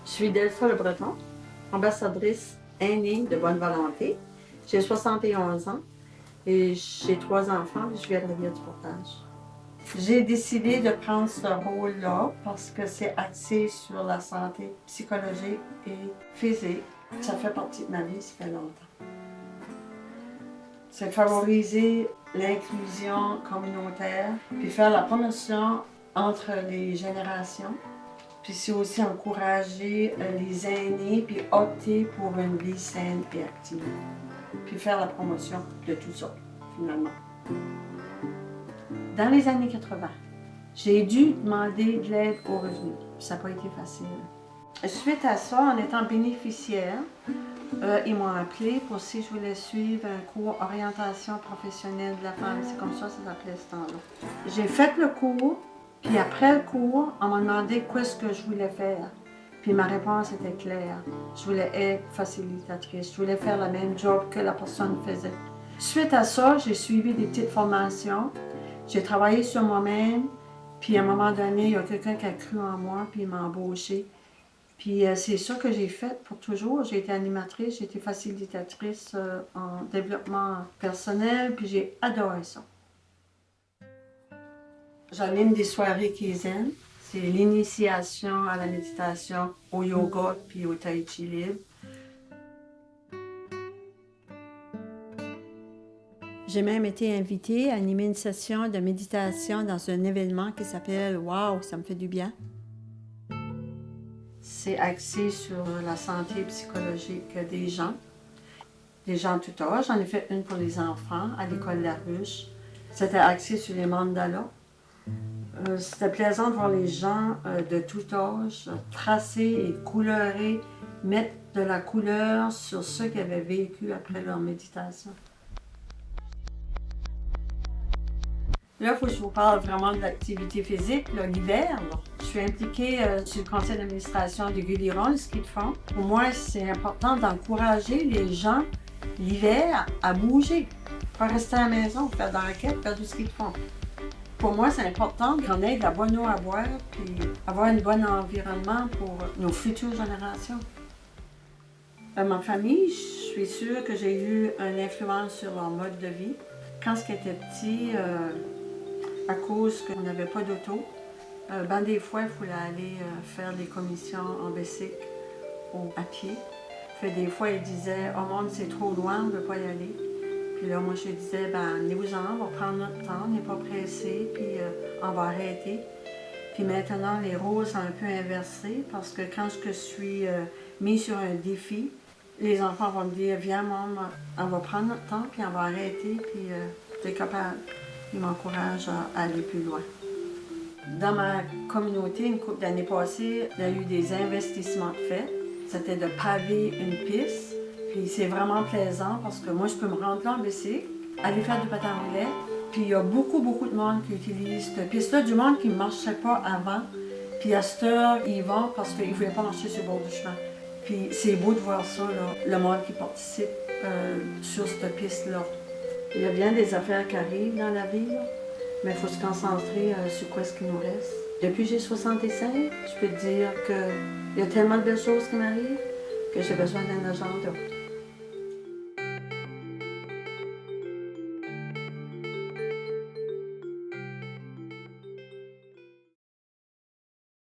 Je suis Delpha Le Breton, ambassadrice aînée de bonne volonté. J'ai 71 ans et j'ai 3 enfants et je vis à la Rivière du Portage. J'ai décidé de prendre ce rôle-là parce que c'est axé sur la santé psychologique et physique. Ça fait partie de ma vie, ça fait longtemps. C'est favoriser l'inclusion communautaire, puis faire la promotion entre les générations. Puis c'est aussi encourager les aînés, puis opter pour une vie saine et active. Puis faire la promotion de tout ça, finalement. Dans les années 80, j'ai dû demander de l'aide aux revenus. Ça n'a pas été facile. Suite à ça, en étant bénéficiaire, ils m'ont appelé pour si je voulais suivre un cours orientation professionnelle de la femme. C'est comme ça s'appelait ce temps-là. J'ai fait le cours, puis après le cours, on m'a demandé qu'est-ce que je voulais faire. Puis ma réponse était claire. Je voulais être facilitatrice. Je voulais faire le même job que la personne faisait. Suite à ça, j'ai suivi des petites formations. J'ai travaillé sur moi-même. Puis à un moment donné, il y a quelqu'un qui a cru en moi, puis il m'a embauchée. Puis c'est ça que j'ai fait pour toujours. J'ai été animatrice, j'ai été facilitatrice en développement personnel, puis j'ai adoré ça. J'anime des soirées Kaizen. C'est l'initiation à la méditation, au yoga, puis au tai chi libre. J'ai même été invitée à animer une session de méditation dans un événement qui s'appelle « Wow, ça me fait du bien ». C'est axé sur la santé psychologique des gens de tout âge. J'en ai fait une pour les enfants à l'école La Ruche. C'était axé sur les mandalas. C'était plaisant de voir les gens de tout âge tracer et coleurer, mettre de la couleur sur ce qu'ils avaient vécu après leur méditation. Là, il faut que je vous parle vraiment de l'activité physique, l'hiver. Je suis impliquée sur le conseil d'administration de Guliron, le ski de fond. Pour moi, c'est important d'encourager les gens l'hiver à bouger, pas rester à la maison, faire de la raquette, faire du ski de fond. Pour moi, c'est important qu'on ait de la bonne eau à boire puis avoir un bon environnement pour nos futures générations. Ma famille, je suis sûre que j'ai eu une influence sur leur mode de vie. Quand j'étais petit, à cause qu'on n'avait pas d'auto, ben des fois, il fallait aller faire des commissions en bicycle ou à pied. Fait des fois, ils disaient « Oh monde, c'est trop loin, on ne peut pas y aller ». Puis là, moi, je disais « Ben, amenez-vous-en, on va prendre notre temps, on n'est pas pressé, puis on va arrêter ». Puis maintenant, les rôles sont un peu inversés parce que quand je suis mis sur un défi, les enfants vont me dire « Viens, maman, on va prendre notre temps, puis on va arrêter, puis tu es capable ». Ils m'encouragent à aller plus loin. Dans ma communauté, une couple d'années passées, il y a eu des investissements faits. C'était de paver une piste. Puis c'est vraiment plaisant parce que moi, je peux me rendre là en bicycle, aller faire du patin à roulet. Puis il y a beaucoup de monde qui utilise cette piste-là, du monde qui ne marchait pas avant. Puis à cette heure, ils vont parce qu'ils ne voulaient pas marcher sur le bord du chemin. Puis c'est beau de voir ça, là, le monde qui participe sur cette piste-là. Il y a bien des affaires qui arrivent dans la vie, là, mais il faut se concentrer sur quoi ce qui nous reste. Depuis que j'ai 65, je peux te dire qu'il y a tellement de belles choses qui m'arrivent que j'ai besoin d'un agenda.